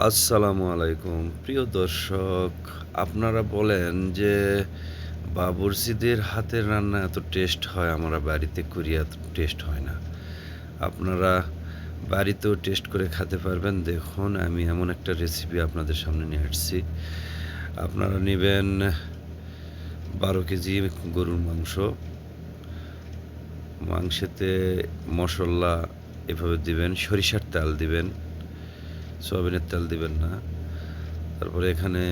আসসালামু আলাইকুম প্রিয় দর্শক। আপনারা বলেন যে বাবুর্চিদের হাতের রান্না এত টেস্ট হয়, আমরা বাড়িতে করি এত টেস্ট হয় না। আপনারা বাড়িতেও টেস্ট করে খেতে পারবেন। দেখুন, আমি এমন একটা রেসিপি আপনাদের সামনে নিয়ে আসছি। আপনারা নেবেন 12 কেজি গরুর মাংস। মাংসেতে মশলা এভাবে দিবেন: সরিষার তেল দিবেন, সয়াবিনের তেল দিবেন না। তারপরে এখানে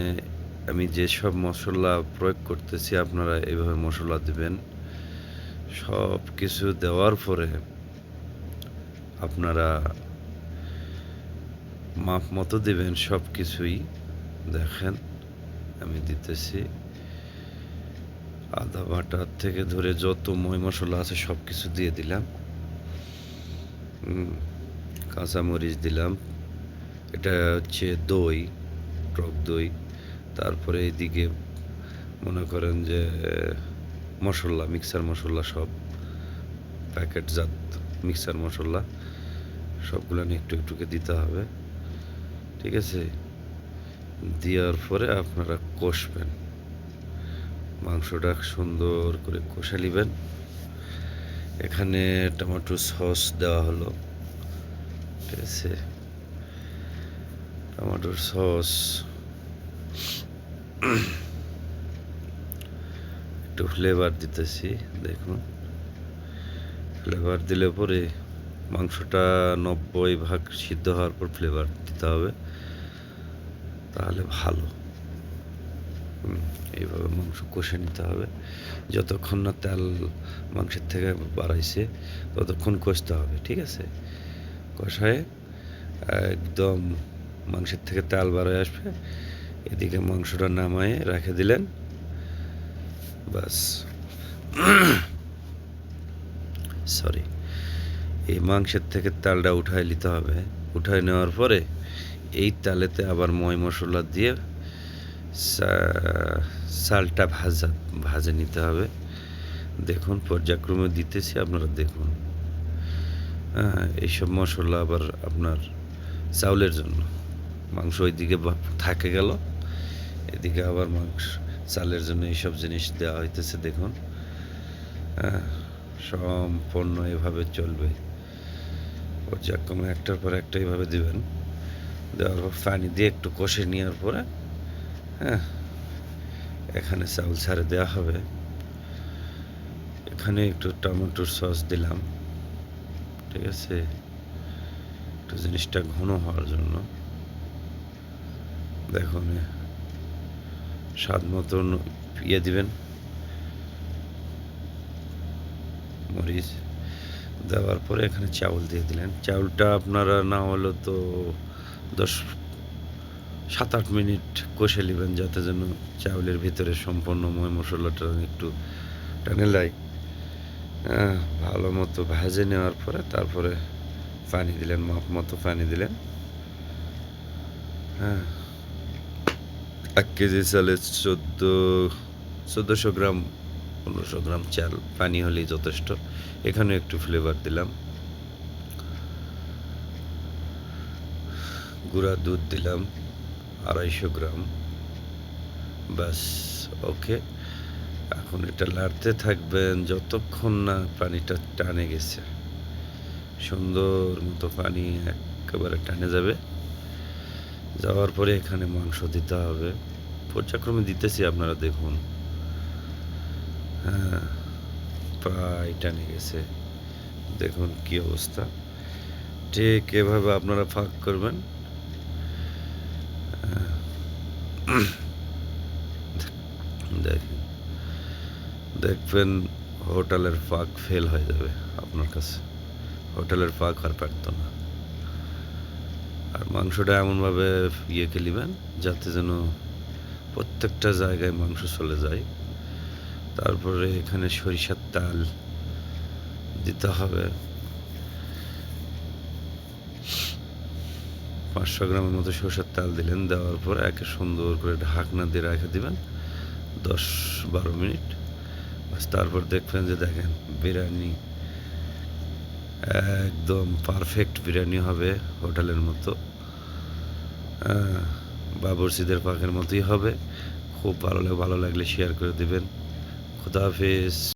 আমি যেসব মশলা প্রয়োগ করতেছি আপনারা এইভাবে মশলা দিবেন। সব কিছু দেওয়ার পরে আপনারা মাপ মতো দিবেন সব কিছুই। দেখেন, আমি দিতেছি। আদা বাটা থেকে ধরে যত ময় মশলা আছে সব কিছু দিয়ে দিলাম। কাঁচামরিচ দিলাম। এটা হচ্ছে দই, টক দই। তারপরে এইদিকে মনে করেন যে মশলা, মিক্সার মশলা, সব প্যাকেটজাত মিক্সার মশলা সবগুলো একটু একটুকে দিতে হবে। ঠিক আছে? দেওয়ার পরে আপনারা কষবেন, মাংসটা সুন্দর করে কষে নেবেন। এখানে টমেটো সস দেওয়া হলো। ঠিক আছে? টমেটোর সস একটু ফ্লেভার দিতেছি। দেখুন, ফ্লেভার দিলে পরে মাংসটা 90% সিদ্ধ হওয়ার পর ফ্লেভার দিতে হবে, তাহলে ভালো। এইভাবে মাংস কষে নিতে হবে। যতক্ষণ না তেল মাংসের থেকে বাড়াইছে ততক্ষণ কষতে হবে। ঠিক আছে? কষায় একদম মাংসের থেকে তেল বাড়ায় আসবে, এদিকে মাংসটা নামায়ে রেখে দিলেন। বাস। সরি, এই মাংসের থেকে তেলটা উঠায় নিতে হবে। উঠায় নেওয়ার পরে এই তেলেতে আবার ময় মশলা দিয়ে চালটা ভাজে নিতে হবে। দেখুন, পর্যায়ক্রমে দিতেছি, আপনারা দেখুন। এইসব মশলা আবার আপনার চাউলের জন্য। মাংস ওইদিকে থাকে গেল, এদিকে আবার মাংস চালের জন্য এইসব জিনিস দেওয়া হইতেছে। দেখুন, সম্পূর্ণ এভাবে চলবে। পর্যায়ক্রমে একটার পর একটা এইভাবে দিবেন। দেওয়ার পর পানি দিয়ে একটু কষে নেওয়ার পরে এখানে চাউল ছাড়ে দেওয়া হবে। এখানে একটু টমেটোর সস দিলাম। ঠিক আছে? একটু জিনিসটা ঘন হওয়ার জন্য। দেখুন, স্বাদ মতন দিবেন, মরিচ দেওয়ার পরে এখানে চাউল দিয়ে দিলেন। চাউলটা আপনারা না হলে তো 10-7-8 মিনিট কষে নেবেন, যাতে যেন চাউলের ভিতরে সম্পূর্ণ ময় মশলাটা একটু টানে লাই। ভালো মতো ভেজে নেওয়ার পরে তারপরে পানি দিলেন, মাপ মতো পানি দিলেন। 1 কেজি চালে 1400 গ্রাম 1500 গ্রাম চাল পানি হলেই যথেষ্ট। এখানে একটু ফ্লেভার দিলাম। গুঁড়া দুধ দিলাম 250 গ্রাম। ব্যাস, ওকে। এখন এটা লাড়তে থাকবেন যতক্ষণ না পানিটা টানে গেছে। সুন্দর মতো পানি একেবারে টানে যাবে। যাওয়ার পরে এখানে মাংস দিতে হবে। পর্যায়ক্রমে দিতেছি, আপনারা দেখুন। প্রায় টানে গেছে। দেখুন কি অবস্থা। ঠিক এভাবে আপনারা ফাঁক করবেন। দেখেন, দেখবেন হোটেলের ফাঁক ফেল হয়ে যাবে আপনার কাছে। হোটেলের ফাঁক আর পারত না। আর মাংসটা এমনভাবে নেবেন যাতে যেন প্রত্যেকটা জায়গায় মাংস চলে যায়। তারপরে এখানে সরিষার তেল দিতে হবে। 500 গ্রামের মতো সরষের তেল দিলেন। দেওয়ার পরে একে সুন্দর করে ঢাকনা দিয়ে রেখে দিবেন 10-12 মিনিট। বাস, তারপর দেখবেন যে দেখেন বিরিয়ানি একদম পারফেক্ট বিরিয়ানি হবে, হোটেলের মতো। আ বাবুর্চিদের পাকের মতোই হবে। খুব ভালো লাগলে শেয়ার করে দিবেন। খোদা হাফেজ।